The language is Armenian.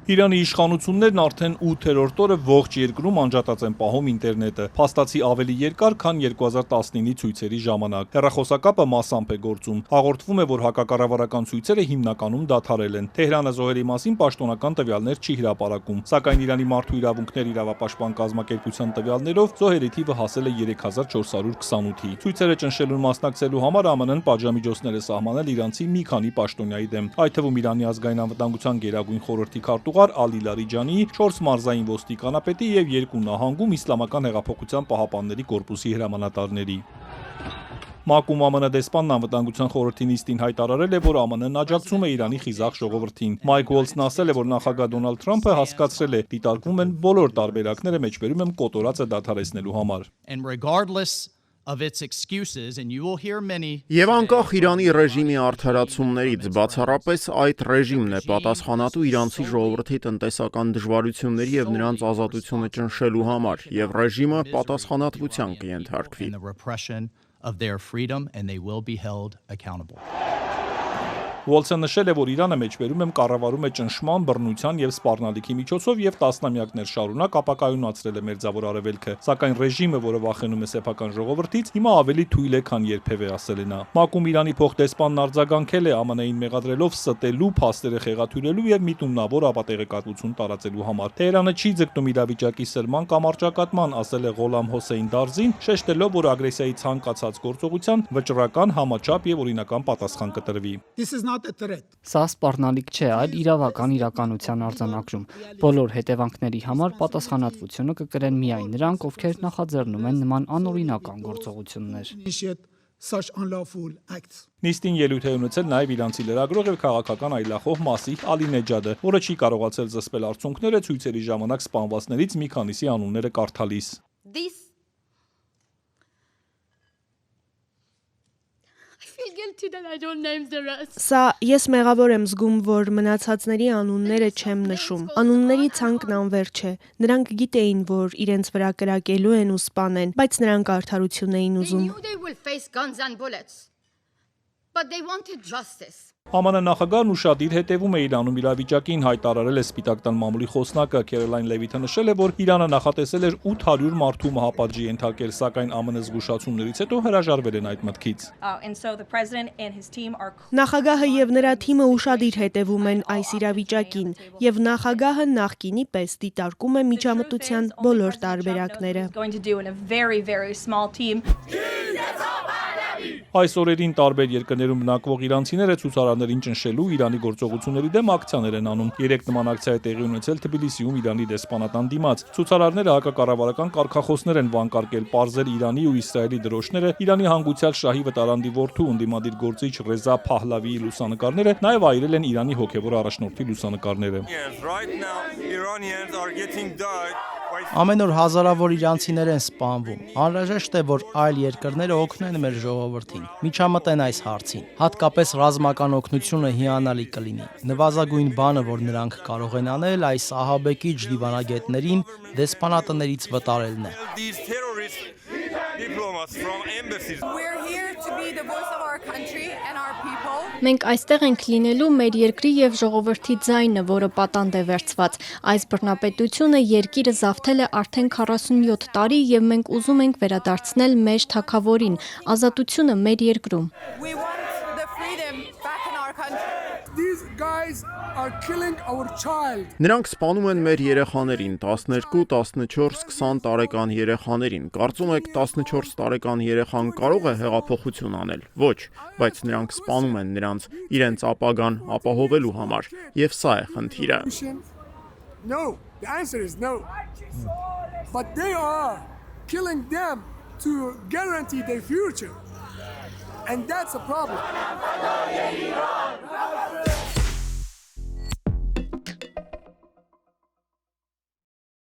Իրանի իշխանություններն արդեն 8-րդ օրը ողջ երկրում անջատած են պահում ինտերնետը, փաստացի ավելի երկար, քան 2019-ի ցույցերի ժամանակ։ Հեռախոսակապը մասամբ է գործում։ Հաղորդվում է, որ հակակառավարական ցույցերը հիմնականում դադարել են։ Թեհրանը զոհերի մասին պաշտոնական տվյալներ չի հրապարակում, սակայն Իրանի մարդու իրավունքներ իրավապաշտպան կազմակերպության տվյալներով զոհերի թիվը հասել է 3428-ի։ Ցույցերը ճնշելուն մասնակցելու համար ԱՄՆ-ն պատժամիջոցներ է սահմանել իրանցի մի քանի պաշտոնյայի դեմ, այդ թվում Իրանի ազգային անվտանգության գերագույն խորհրդի Ալի Լարիջանիի, 4 մարզային ոստիկանապետի եւ 2 նահանգում իսլամական հեղափոխության պահապանների կորպուսի հրամանատարների։ ՄԱԿ-ում ԱՄՆ դեսպանն անվտանգության խորհրդի նիստին հայտարարել է, որ ԱՄՆ-ն աջակցում է Իրանի խիզախ ժողովրդին։ Մայք Ուոլսն ասել է, որ նախագահ Դոնալդ Թրամփը հասկացրել է, դիտարկվում են բոլոր տարբերակները, մեջբերում եմ կոտորածը դադարեցնելու համար։ Եվ անկախ Իրանի ռեժիմի արդարացումներից, բացառապես այդ ռեժիմն է պատասխանատու իրանցի ժողովրդի տնտեսական դժվարությունների եւ նրանց ազատությունը ճնշելու համար, եւ ռեժիմը պատասխանատվության կենթարկվի։ Ուոլսը նշել է, որ Իրանը մեջբերում եմ կառավարում է ճնշման, բռնության եւ սպառնալիքի միջոցով եւ տասնամյակներ շարունակ ապակայունացրել է Մերձավոր Արևելքը, սակայն ռեժիմը, որը վախենում է սեփական ժողովրդից, հիմա ավելի թույլ է, քան երբևէ, ասել է նա։ ՄԱԿ-ում Իրանի փոխդեսպանն արձագանքել է ԱՄՆ-ին մեղադրելով ստելու, փաստերը խեղաթյուրելու եւ միտումնավոր ապատեղեկատվություն տարածելու համար։ Թեհրանը չի ձգտում իրավիճակի սրման կամ առճակատման, ասել է Ղոլամ Հոսեյն Դարզին, շեշտելով, որ ագրեսիայի ցանկացած գործողության վճռական, համաչափ եւ օրինական պատասխան կտրվի։ Սա սպառնալիք չէ, այլ իրավական իրականության արձանագրում։ Բոլոր հետևանքների համար պատասխանատվությունը կկրեն միայն նրանք, ովքեր նախաձեռնում են նման անօրինական գործողություններ։ Նիստին ելույթ է ունեցել նաև իրանցի լրագրող եւ քաղաքական այլախոհ Մասիհ Ալինեջադը, որը չի կարողացել զսպել արցունքները ցույցերի ժամանակ սպանվածներից մի քանիսի անունները կարդալիս։ Սա ես մեղավոր եմ զգում, որ մնացածների անունները չեմ նշում։ Անունների ցանկն անվերջ է։ Նրանք գիտեին, որ իրենց վրա կրակելու են ու սպանեն, բայց նրանք արդարություն էին ուզում։ ԱՄՆ նախագահն ուշադիր հետևում է Իրանում իրավիճակին, հայտարարել է Սպիտակ տան մամուլի խոսնակը Քերոլայն Լևիթը նշել է, որ Իրանը նախատեսել էր 800 մարդու մահապատժի ենթարկել, սակայն ԱՄՆ զգուշացումներից հետո հրաժարվել են այդ մտքից։ Նախագահը եւ նրա թիմը ուշադիր հետևում են այս իրավիճակին, եւ նախագահը նախկինի պես դիտարկում է միջամտության բոլոր տարբերակները։ Այս օրերին տարբեր երկրներում բնակվող իրանցիները ցուցարարներին ճնշելու Իրանի գործողությունների դեմ ակցիաներ են անում։ 3 նման ակցիա է տեղի ունեցել Թբիլիսիում Իրանի դեսպանատան դիմաց։ Ցուցարարները հակակառավարական կարգախոսներ են վանկարկել, պարզել Իրանի ու Իսրայելի դրոշները, Իրանի հանգուցյալ շահի վտարանդի որդու ընդդիմադիր գործիչ Ռեզա Փահլավիի լուսանկարները, նաև այրել են Իրանի հոգևոր առաջնորդի լուսանկարները։ Ամեն օր հազարավոր իրանցիներ են սպանվում։ Անհրաժեշտ է, որ այլ երկրները օգնեն մեր ժողովրդին, միջամտեն այս հարցին։ Հատկապես ռազմական օգնությունը հիանալի կլինի։ Նվազագույն բանը, որ նրանք կարող են անել, այս ահաբեկիչ դիվանագետներին դեսպանատներից վտարելն է։ Մենք այստեղ ենք լինելու մեր երկրի եւ ժողովրդի ձայնը, որը պատանդ է վերցված։ Այս բռնապետությունը երկիրը զավթել է արդեն 47 տարի եւ մենք ուզում ենք վերադարձնել մեր թագավորին, ազատությունը մեր երկրում։ Նրանք սպանում են մեր երեխաներին, 12, 14, 20 տարեկան երեխաներին։ Կարծում եք 14 տարեկան երեխան կարող է հեղափոխություն անել։ Ոչ, բայց նրանք սպանում են նրանց իրենց ապագան ապահովելու համար, եւ սա է խնդիրը։ And that's a problem.